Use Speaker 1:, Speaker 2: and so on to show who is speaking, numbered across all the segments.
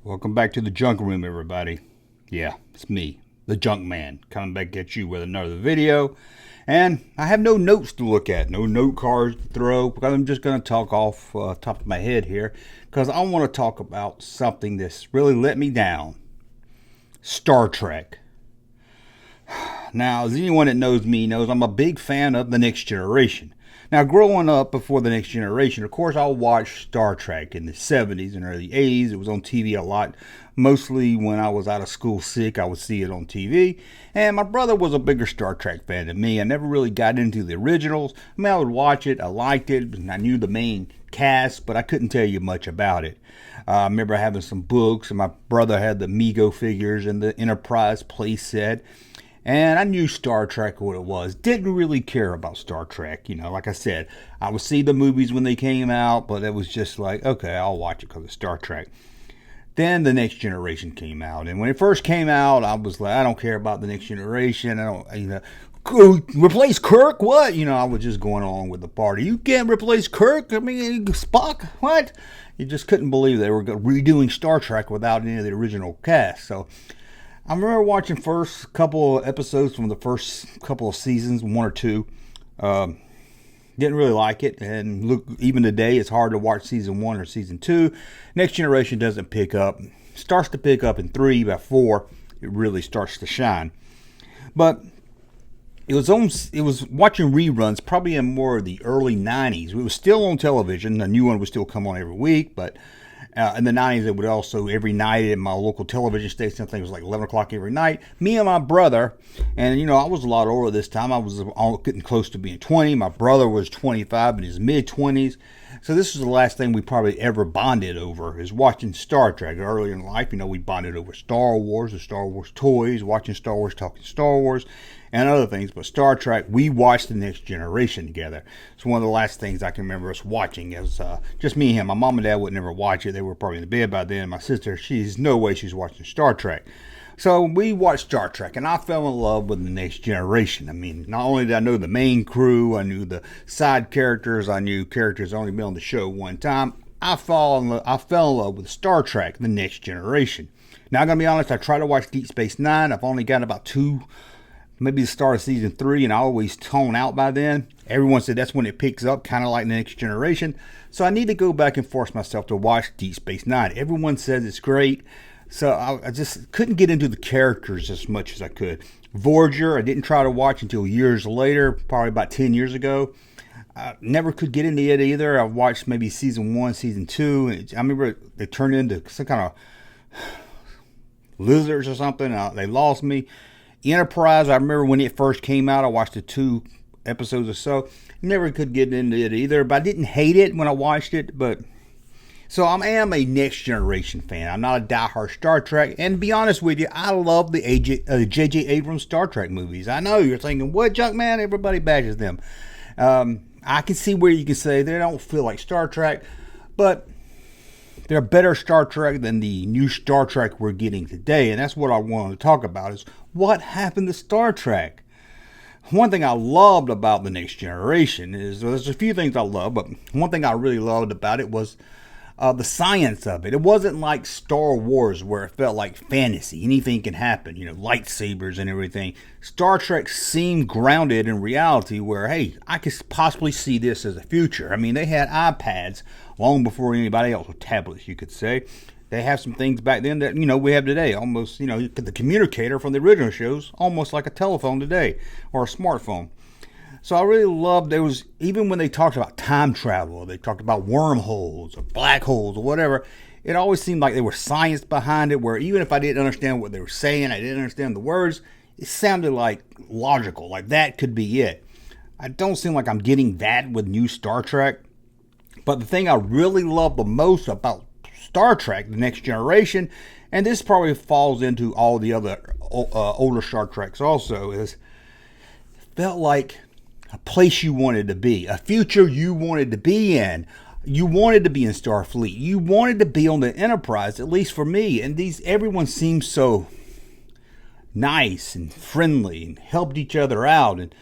Speaker 1: Welcome back to the junk room, everybody. Yeah, it's me, the Junkman, coming back at you with another video. And I have no notes to look at, no note cards to throw, because I'm just going to talk off top of my head here, because I want to talk about something that's really let me down. Star Trek. Now, as anyone that knows me knows, I'm a big fan of The Next Generation. Now, growing up before The Next Generation, of course, I watched Star Trek in the 70s and early 80s. It was on TV a lot. Mostly when I was out of school sick, I would see it on TV. And my brother was a bigger Star Trek fan than me. I never really got into the originals. I mean, I would watch it. I liked it. And I knew the main cast, but I couldn't tell you much about it. I remember having some books, and my brother had the Mego figures and the Enterprise playset. And I knew Star Trek what it was. Didn't really care about Star Trek. You know, like I said, I would see the movies when they came out, but it was just like, okay, I'll watch it because of Star Trek. Then The Next Generation came out. And when it first came out, I was like, I don't care about The Next Generation. I don't, replace Kirk? What? I was just going along with the party. You can't replace Kirk? I mean, Spock? What? You just couldn't believe they were redoing Star Trek without any of the original cast. So I remember watching first couple of episodes from the first couple of seasons, one or two. Didn't really like it, and look, even today it's hard to watch season 1 or season 2. Next Generation doesn't pick up. Starts to pick up in 3, by 4 it really starts to shine. But it was watching reruns probably in more of the early 90s. It was still on television. A new one would still come on every week, but in the 90s, it would also, every night at my local television station, I think it was like 11 o'clock every night, me and my brother, and I was a lot older this time. I was getting close to being 20. My brother was 25 in his mid-20s. So this was the last thing we probably ever bonded over, is watching Star Trek. Earlier in life, we bonded over Star Wars, the Star Wars toys, watching Star Wars, talking Star Wars, and other things. But Star Trek, we watched The Next Generation together. It's one of the last things I can remember us watching. It was just me and him. My mom and dad would never watch it. They were probably in the bed by then. My sister, she's no way she's watching Star Trek. So we watched Star Trek, and I fell in love with The Next Generation. I mean, not only did I know the main crew, I knew the side characters, I knew characters only been on the show one time. I fell in love with Star Trek, The Next Generation. Now, I'm going to be honest, I tried to watch Deep Space Nine. I've only got about 2, maybe the start of season 3, and I always tone out by then. Everyone said that's when it picks up, kind of like The Next Generation. So I need to go back and force myself to watch Deep Space Nine. Everyone says it's great. So I just couldn't get into the characters as much as I could. Voyager, I didn't try to watch until years later, probably about 10 years ago. I never could get into it either. I watched maybe season 1, season 2. I remember they turned into some kind of lizards or something. They lost me. Enterprise, I remember when it first came out, I watched the 2 episodes or so. Never could get into it either, but I didn't hate it when I watched it, So I am a Next Generation fan. I'm not a diehard Star Trek. And to be honest with you, I love the J.J. Abrams Star Trek movies. I know you're thinking, what, Junkman? Everybody bashes them. I can see where you can say they don't feel like Star Trek, but they're better Star Trek than the new Star Trek we're getting today. And that's what I wanted to talk about, is what happened to Star Trek. One thing I loved about The Next Generation is, there's a few things I love, but one thing I really loved about it was the science of it. It wasn't like Star Wars where it felt like fantasy. Anything can happen, lightsabers and everything. Star Trek seemed grounded in reality where, hey, I could possibly see this as a future. I mean, they had iPads long before anybody else, or tablets, you could say. They have some things back then that, we have today. Almost, the communicator from the original shows, almost like a telephone today, or a smartphone. So I really loved, even when they talked about time travel, they talked about wormholes or black holes or whatever, it always seemed like there was science behind it, where even if I didn't understand what they were saying, I didn't understand the words, it sounded like logical, like that could be it. I don't seem like I'm getting that with new Star Trek. But the thing I really love the most about Star Trek, The Next Generation, and this probably falls into all the other older Star Treks also, is it felt like a place you wanted to be, a future you wanted to be in. You wanted to be in Starfleet. You wanted to be on the Enterprise, at least for me. And everyone seems so nice and friendly and helped each other out. And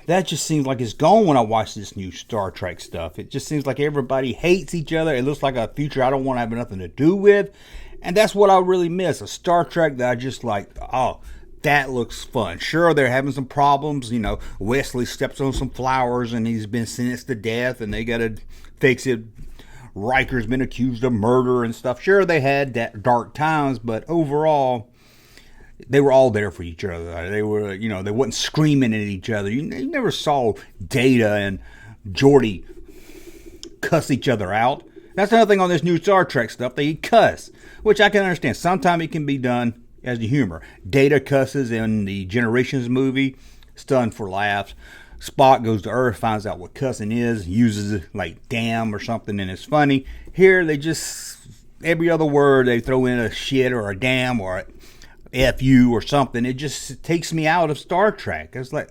Speaker 1: that just seems like it's gone when I watch this new Star Trek stuff. It just seems like everybody hates each other. It looks like a future I don't want to have nothing to do with. And that's what I really miss. A Star Trek that I just like, oh, that looks fun. Sure, they're having some problems. You know, Wesley steps on some flowers and he's been sentenced to death and they got to fix it. Riker's been accused of murder and stuff. Sure, they had that dark times, but overall, they were all there for each other. They were, you know, they wasn't screaming at each other. You never saw Data and Geordi cuss each other out. That's another thing on this new Star Trek stuff. They cuss, which I can understand. Sometimes it can be done as the humor. Data cusses in the Generations movie. It's done for laughs. Spock goes to Earth, finds out what cussing is, uses it like damn or something, and it's funny. Here, they just, every other word, they throw in a shit or a damn or a F you or something. It just takes me out of Star Trek. It's like,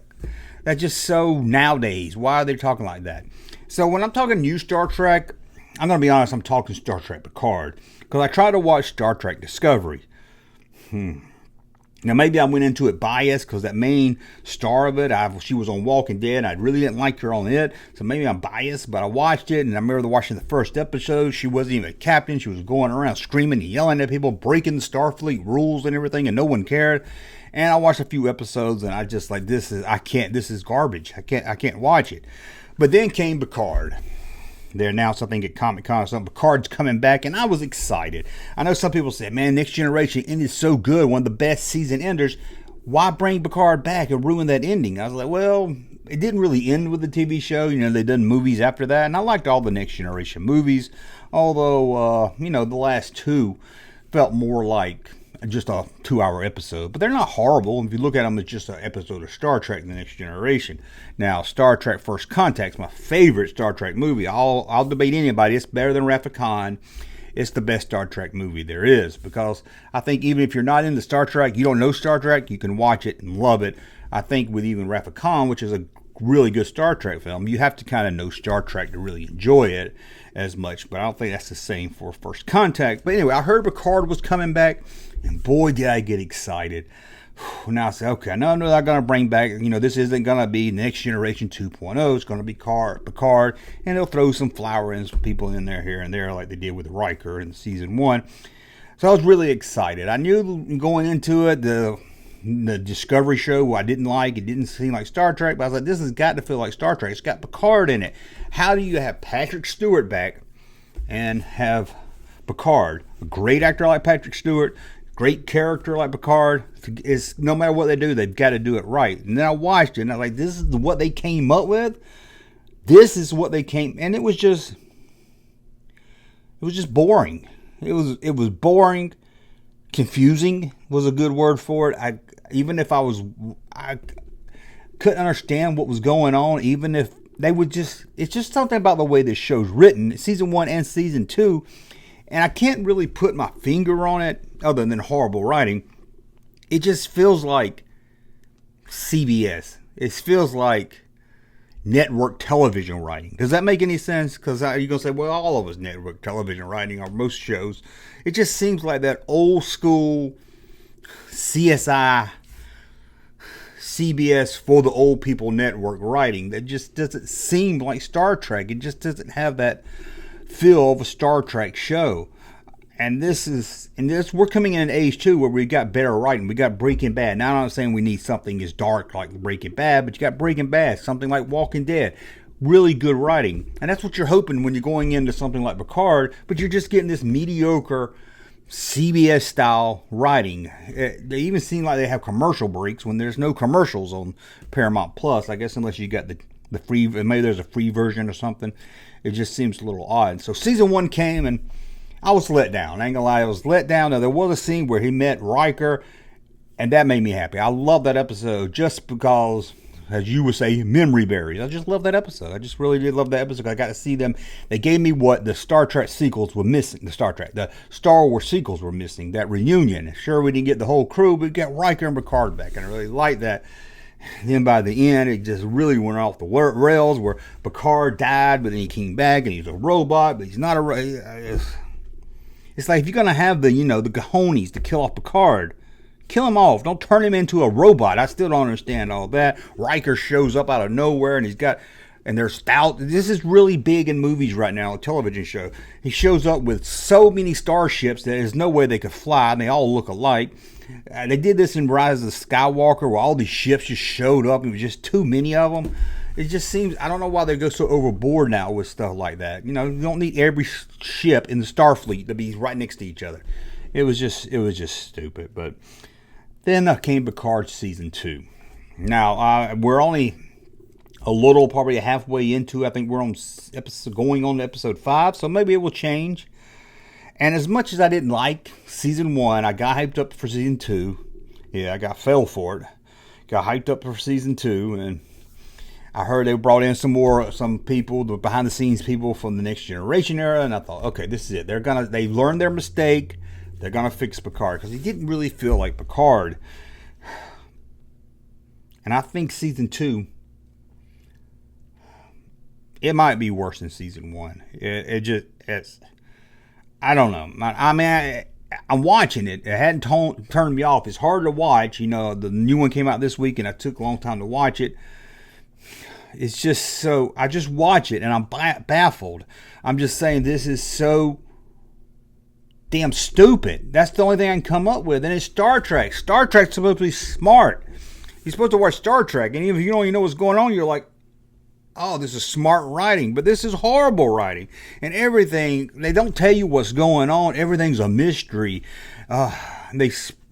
Speaker 1: that's just so nowadays. Why are they talking like that? So when I'm talking new Star Trek, I'm going to be honest, I'm talking Star Trek Picard. Because I tried to watch Star Trek Discovery. Now, maybe I went into it biased because that main star of it, she was on Walking Dead. I really didn't like her on it. So maybe I'm biased, but I watched it. And I remember watching the first episode. She wasn't even a captain. She was going around screaming and yelling at people, breaking the Starfleet rules and everything. And no one cared. And I watched a few episodes and I just like, this is garbage. I can't watch it. But then came Picard. They announced something at Comic-Con or something. Picard's coming back, and I was excited. I know some people said, man, Next Generation ended so good, one of the best season enders. Why bring Picard back and ruin that ending? I was like, well, it didn't really end with the TV show. You know, they done movies after that, and I liked all the Next Generation movies. Although, you know, the last two felt more like just a 2-hour episode, but they're not horrible. If you look at them, it's just an episode of Star Trek: The Next Generation. Now, Star Trek: First Contact's my favorite Star Trek movie. I'll debate anybody. It's better than Wrath of Khan. It's the best Star Trek movie there is, because I think even if you're not into Star Trek, you don't know Star Trek, you can watch it and love it. I think with even Wrath of Khan, which is a really good Star Trek film, you have to kind of know Star Trek to really enjoy it as much, but I don't think that's the same for First Contact. But anyway, I heard Picard was coming back, and boy, did I get excited. Now I say, okay, I know they're going to bring back, you know, this isn't going to be Next Generation 2.0. It's going to be Picard, and they'll throw some flower and some people in there here and there like they did with Riker in season 1. So I was really excited. I knew going into it, the Discovery show I didn't like. It didn't seem like Star Trek, but I was like, this has got to feel like Star Trek. It's got Picard in it. How do you have Patrick Stewart back and have Picard? A great actor like Patrick Stewart, great character like Picard. Is no matter what they do, they've got to do it right. And then I watched it, and I was like, this is what they came up with. This is what they came, and it was just boring. It was boring. Confusing was a good word for it. I couldn't understand what was going on, even if they would just, it's just something about the way this show's written, season 1 and season 2, and I can't really put my finger on it other than horrible writing. It just feels like CBS. It feels like network television writing. Does that make any sense? Because you're going to say, well, all of us network television writing, or most shows. It just seems like that old school CSI, CBS for the old people network writing that just doesn't seem like Star Trek. It just doesn't have that feel of a Star Trek show. And we're coming in an age too where we got better writing. We got Breaking Bad. Now I'm not saying we need something as dark like Breaking Bad, but you got Breaking Bad, something like Walking Dead. Really good writing. And that's what you're hoping when you're going into something like Picard, but you're just getting this mediocre CBS style writing. They even seem like they have commercial breaks when there's no commercials on Paramount Plus. I guess unless you got the free, maybe there's a free version or something. It just seems a little odd. So season 1 came and I was let down. I ain't gonna lie, I was let down. Now, there was a scene where he met Riker, and that made me happy. I love that episode just because, as you would say, memory berries. I just love that episode. I just really did love that episode. I got to see them. They gave me what the Star Trek sequels were missing. The Star Wars sequels were missing. That reunion. Sure, we didn't get the whole crew, but we got Riker and Picard back, and I really liked that. And then by the end, it just really went off the rails where Picard died, but then he came back, and he's a robot, but he's not a robot. It's like, if you're going to have the cojones to kill off Picard, kill him off. Don't turn him into a robot. I still don't understand all that. Riker shows up out of nowhere, and he's got And there's thousands. This is really big in movies right now, a television show. He shows up with so many starships that there's no way they could fly, and they all look alike. They did this in Rise of the Skywalker, where all these ships just showed up, and it was just too many of them. It just seems, I don't know why they go so overboard now with stuff like that. You don't need every ship in the Starfleet to be right next to each other. It was just stupid. But then came Picard season 2. Now we're only a little, probably halfway into. I think we're going on to episode 5, so maybe it will change. And as much as I didn't like season 1, I got hyped up for season 2. Yeah, I fell for it. Got hyped up for season 2, and I heard they brought in some people, the behind the scenes people from the Next Generation era, and I thought, okay, this is it. They learned their mistake. They're gonna fix Picard, because he didn't really feel like Picard. And I think season 2, it might be worse than season 1. It's I don't know. I mean, I'm watching it. It hadn't turned me off. It's hard to watch. The new one came out this week, and it took a long time to watch it. It's just so, I just watch it, and I'm baffled. I'm just saying, this is so damn stupid. That's the only thing I can come up with. And it's Star Trek. Star Trek's supposed to be smart. You're supposed to watch Star Trek, and even if you don't even know what's going on, you're like, oh, this is smart writing. But this is horrible writing. And everything, they don't tell you what's going on. Everything's a mystery.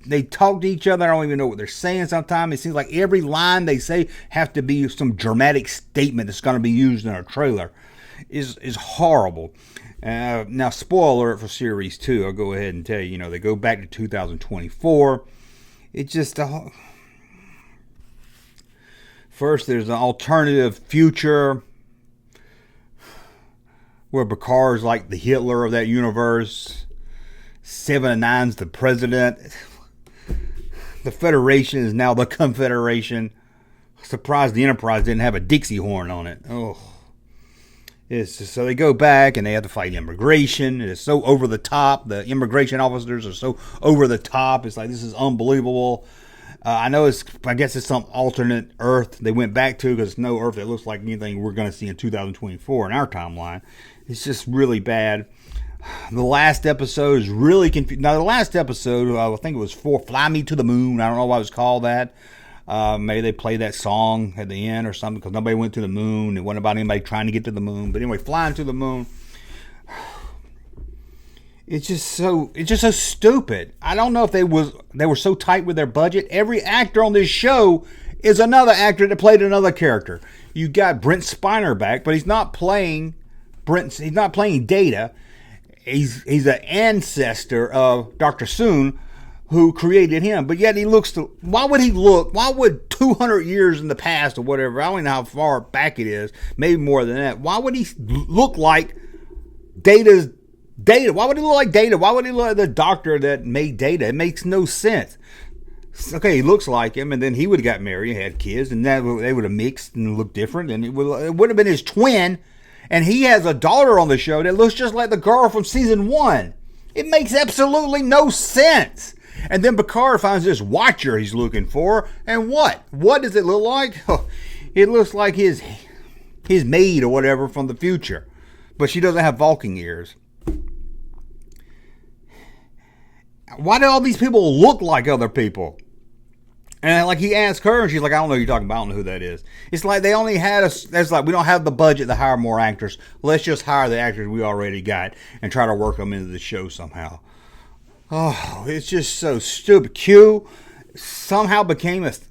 Speaker 1: They talk to each other. I don't even know what they're saying sometimes. It seems like every line they say has to be some dramatic statement that's going to be used in a trailer. Is horrible. Now, spoiler alert for series 2. I'll go ahead and tell you, they go back to 2024. It's just first, there's an alternative future where Picard's like the Hitler of that universe. 7 of Nine's the president. The Federation is now the Confederation. Surprised the Enterprise didn't have a Dixie horn on it. Oh, it's just, so they go back and they have to fight immigration. It's so over the top. The immigration officers are so over the top. It's like, this is unbelievable. I guess it's some alternate Earth they went back to, because it's no Earth that looks like anything we're going to see in 2024 in our timeline. It's just really bad. The last episode is really confusing. Now, the last episode, I think it was Fly Me to the Moon. I don't know why it was called that. Maybe they played that song at the end or something, because nobody went to the moon. It wasn't about anybody trying to get to the moon. But anyway, flying to the moon. It's just so stupid. I don't know if they were so tight with their budget. Every actor on this show is another actor that played another character. You got Brent Spiner back, but he's not playing He's not playing Data. He's an ancestor of Dr. Soon, who created him. But yet why would 200 years in the past or whatever, I don't know how far back it is, maybe more than that, why would he look like Data? Why would he look like Data? Why would he look like the doctor that made Data? It makes no sense. Okay, he looks like him, and then he would have got married and had kids, and they would have mixed and looked different, and it would have been his twin. And he has a daughter on the show that looks just like the girl from season 1. It makes absolutely no sense. And then Picard finds this watcher he's looking for, and what? What does it look like? It looks like his maid or whatever from the future, but she doesn't have Vulcan ears. Why do all these people look like other people? And like he asked her, and she's like, I don't know who you're talking about. I don't know who that is. It's like they only had that's like, we don't have the budget to hire more actors. Let's just hire the actors we already got and try to work them into the show somehow. Oh, it's just so stupid. Q somehow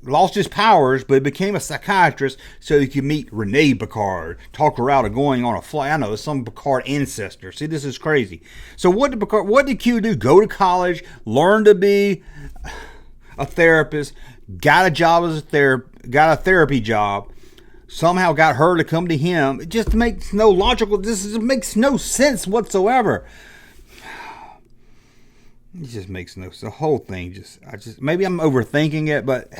Speaker 1: lost his powers, but became a psychiatrist so he could meet Renee Picard, talk her out of going on a flight. I know, it's some Picard ancestor. See, this is crazy. So what did Q do? Go to college, learn to be a therapist, got a job got a therapy job, somehow got her to come to him. It just makes no logical, makes no sense whatsoever. It just makes no sense. The whole thing maybe I'm overthinking it, but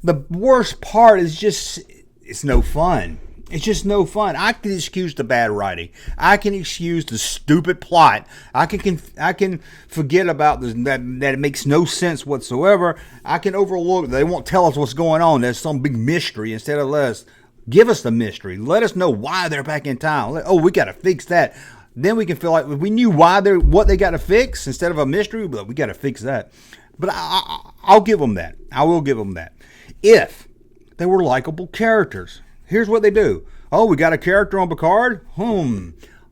Speaker 1: the worst part is it's no fun. It's just no fun. I can excuse the bad writing. I can excuse the stupid plot. I can forget about that it makes no sense whatsoever. I can overlook. They won't tell us what's going on. There's some big mystery instead of Give us the mystery. Let us know why they're back in time. Oh, we got to fix that. Then we can feel like if we knew what they got to fix instead of a mystery, but we got to fix that. But I'll give them that. I will give them that. If they were likable characters. Here's what they do. Oh, we got a character on Picard?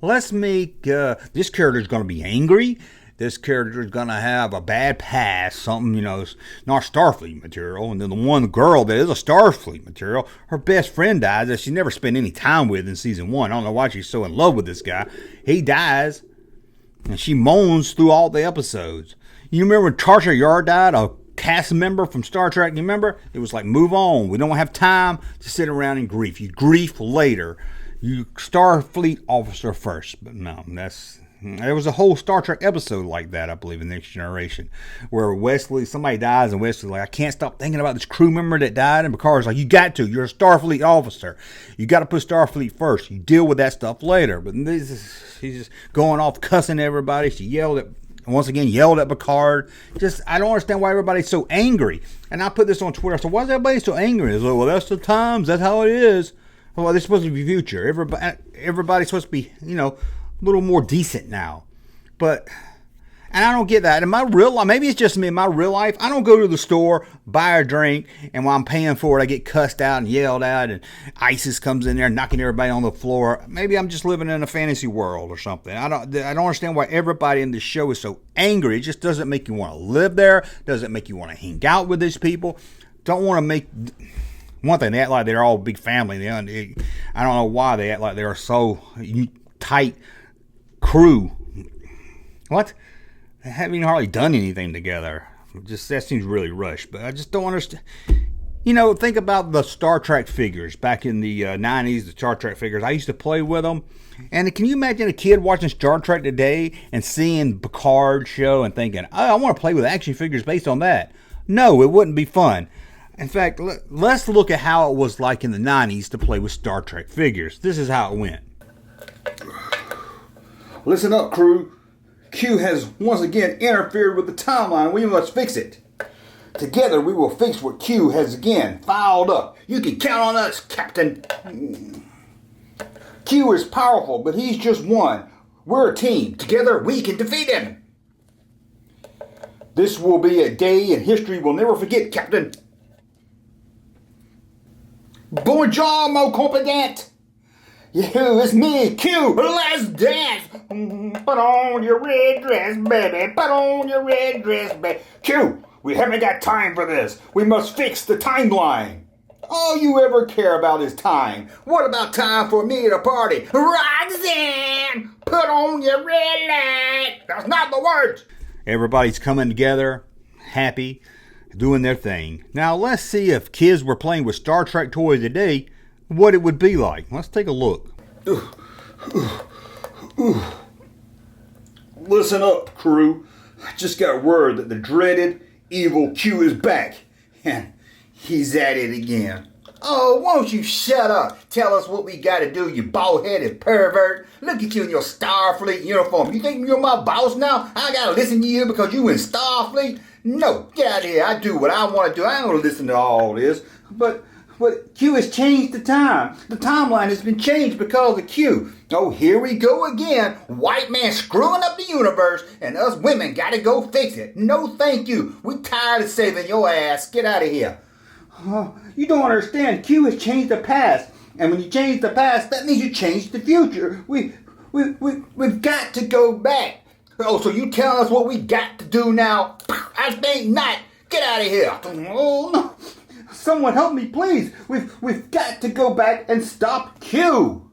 Speaker 1: Let's make this character's going to be angry. This character is going to have a bad past, something, it's not Starfleet material. And then the one girl that is a Starfleet material, her best friend dies that she never spent any time with in season 1. I don't know why she's so in love with this guy. He dies, and she moans through all the episodes. You remember when Tasha Yar died, a cast member from Star Trek? You remember? It was like, move on. We don't have time to sit around and grief. You grief later. You Starfleet officer first. But no, there was a whole Star Trek episode like that, I believe, in Next Generation, where somebody dies, and Wesley's like, I can't stop thinking about this crew member that died, and Picard's like, you got to. You're a Starfleet officer. You got to put Starfleet first. You deal with that stuff later. But she's just going off cussing everybody. She yelled at Picard. I don't understand why everybody's so angry. And I put this on Twitter. So why is everybody so angry? It's like, well, that's the times. That's how it is. Well, they're supposed to be future. Everybody's supposed to be, a little more decent now. And I don't get that. In my real life, maybe it's just me. In my real life, I don't go to the store, buy a drink, and while I'm paying for it, I get cussed out and yelled at, and ISIS comes in there knocking everybody on the floor. Maybe I'm just living in a fantasy world or something. I don't understand why everybody in this show is so angry. It just doesn't make you want to live there. Doesn't make you want to hang out with these people. Don't want to make... One thing, they act like they're all big family. I don't know why they act like they're so tight crew. What? They haven't even hardly done anything together. That seems really rushed. But I just don't understand. Think about the Star Trek figures back in the 90s, the Star Trek figures. I used to play with them. And can you imagine a kid watching Star Trek today and seeing Picard show and thinking, oh, I want to play with action figures based on that? No, it wouldn't be fun. In fact, let's look at how it was like in the 90s to play with Star Trek figures. This is how it went. Listen up, crew. Q has once again interfered with the timeline. We must fix it. Together we will fix what Q has again fouled up. You can count on us, Captain. Q is powerful, but he's just one. We're a team. Together we can defeat him. This will be a day in history we'll never forget, Captain. Bonjour, mon compagnon. It's me, Q. Let's dance. Put on your red dress, baby. Put on your red dress, baby. Q, we haven't got time for this. We must fix the timeline. All you ever care about is time. What about time for me to party? Roxanne, put on your red light. That's not the words. Everybody's coming together, happy, doing their thing. Now let's see if kids were playing with Star Trek toys today, what it would be like. Let's take a look. Listen up, crew. I just got word that the dreaded evil Q is back. And he's at it again. Oh, won't you shut up? Tell us what we gotta do, you bald-headed pervert. Look at you in your Starfleet uniform. You think you're my boss now? I gotta listen to you because you in Starfleet? No, get out of here. I do what I want to do. I ain't going to listen to all this. But Q has changed the time. The timeline has been changed because of Q. Oh, here we go again. White man screwing up the universe, and us women got to go fix it. No, thank you. We tired of saving your ass. Get out of here. You don't understand. Q has changed the past. And when you change the past, that means you change the future. We've got to go back. Oh, so you telling us what we got to do now? I think not. Get out of here. Oh, no. Someone help me, please. We've got to go back and stop Q.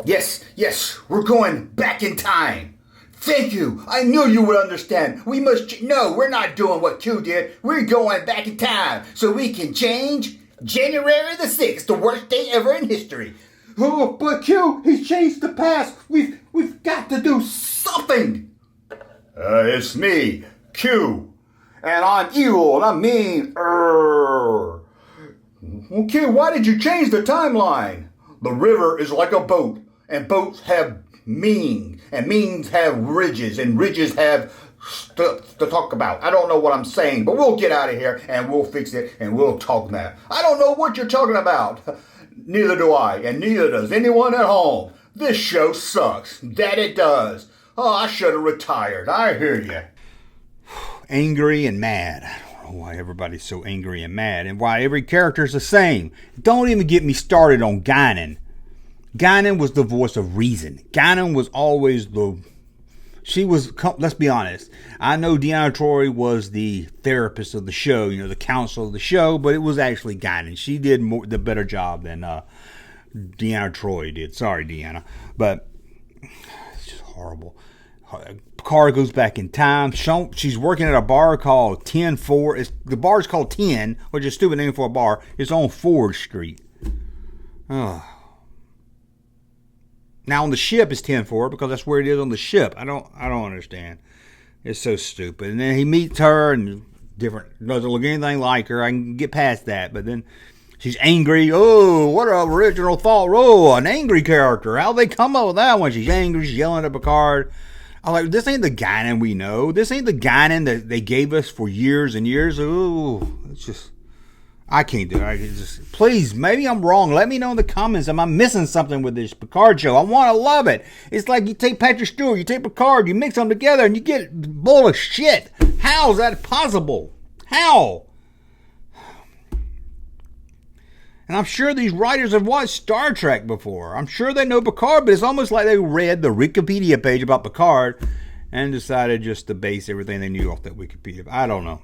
Speaker 1: Yes, we're going back in time. Thank you. I knew you would understand. No, we're not doing what Q did. We're going back in time so we can change January the 6th, the worst day ever in history. Oh, but Q, he's changed the past. We've got to do something. It's me, Q. And I'm evil and I'm mean. Well, Q, why did you change the timeline? The river is like a boat, and boats have meaning, and means have ridges, and ridges have
Speaker 2: to talk about. I don't know what I'm saying, but we'll get out of here and we'll fix it and we'll talk now. I don't know what you're talking about. Neither do I, and neither does anyone at home. This show sucks. That it does. Oh, I should have retired. I hear you.
Speaker 1: Angry and mad. I don't know why everybody's so angry and mad, and why every character's the same. Don't even get me started on Guinan. Guinan was the voice of reason. Guinan was always she was, let's be honest, I know Deanna Troi was the therapist of the show, the counsel of the show, but it was actually Guinan. She did the better job than Deanna Troi did. Sorry, Deanna. But it's just horrible. Picard goes back in time. She's working at a bar called 10-4. The bar's called 10, which is a stupid name for a bar. It's on Ford Street. Oh. Now on the ship it's 10-4 because that's where it is on the ship. I don't understand. It's so stupid. And then he meets her and doesn't look anything like her. I can get past that, but then she's angry. Oh, what an original thought. Oh, an angry character. How'd they come up with that one? She's angry. She's yelling at Picard. I'm like, this ain't the Guinan we know. This ain't the Guinan that they gave us for years and years. Oh, it's just, I can't do it. Please, maybe I'm wrong. Let me know in the comments. Am I missing something with this Picard show? I want to love it. It's like you take Patrick Stewart, you take Picard, you mix them together, and you get a bowl of shit. How is that possible? How? And I'm sure these writers have watched Star Trek before. I'm sure they know Picard, but it's almost like they read the Wikipedia page about Picard and decided just to base everything they knew off that Wikipedia. I don't know.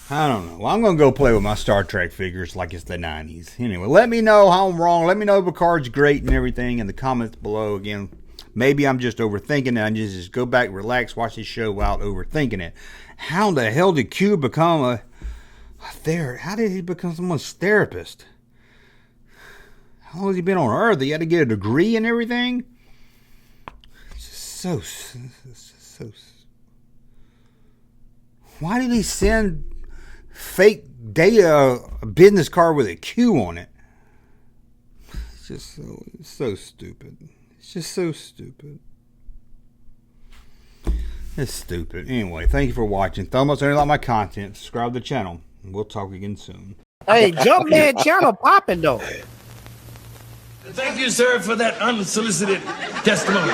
Speaker 1: Well, I'm going to go play with my Star Trek figures like it's the 90s. Anyway, let me know how I'm wrong. Let me know Picard's great and everything in the comments below. Again, maybe I'm just overthinking it. I just go back, relax, watch this show without overthinking it. How the hell did Q become a therapist? How did he become someone's therapist? How long has he been on Earth? He had to get a degree and everything? It's just so. Why did he send fake data, a business card with a Q on it? It's just so stupid. It's just so stupid. It's stupid. Anyway, thank you for watching. Thumb up if you like my content. Subscribe to the channel. We'll talk again soon.
Speaker 3: Hey, Junkman channel popping though.
Speaker 4: Thank you, sir, for that unsolicited testimony.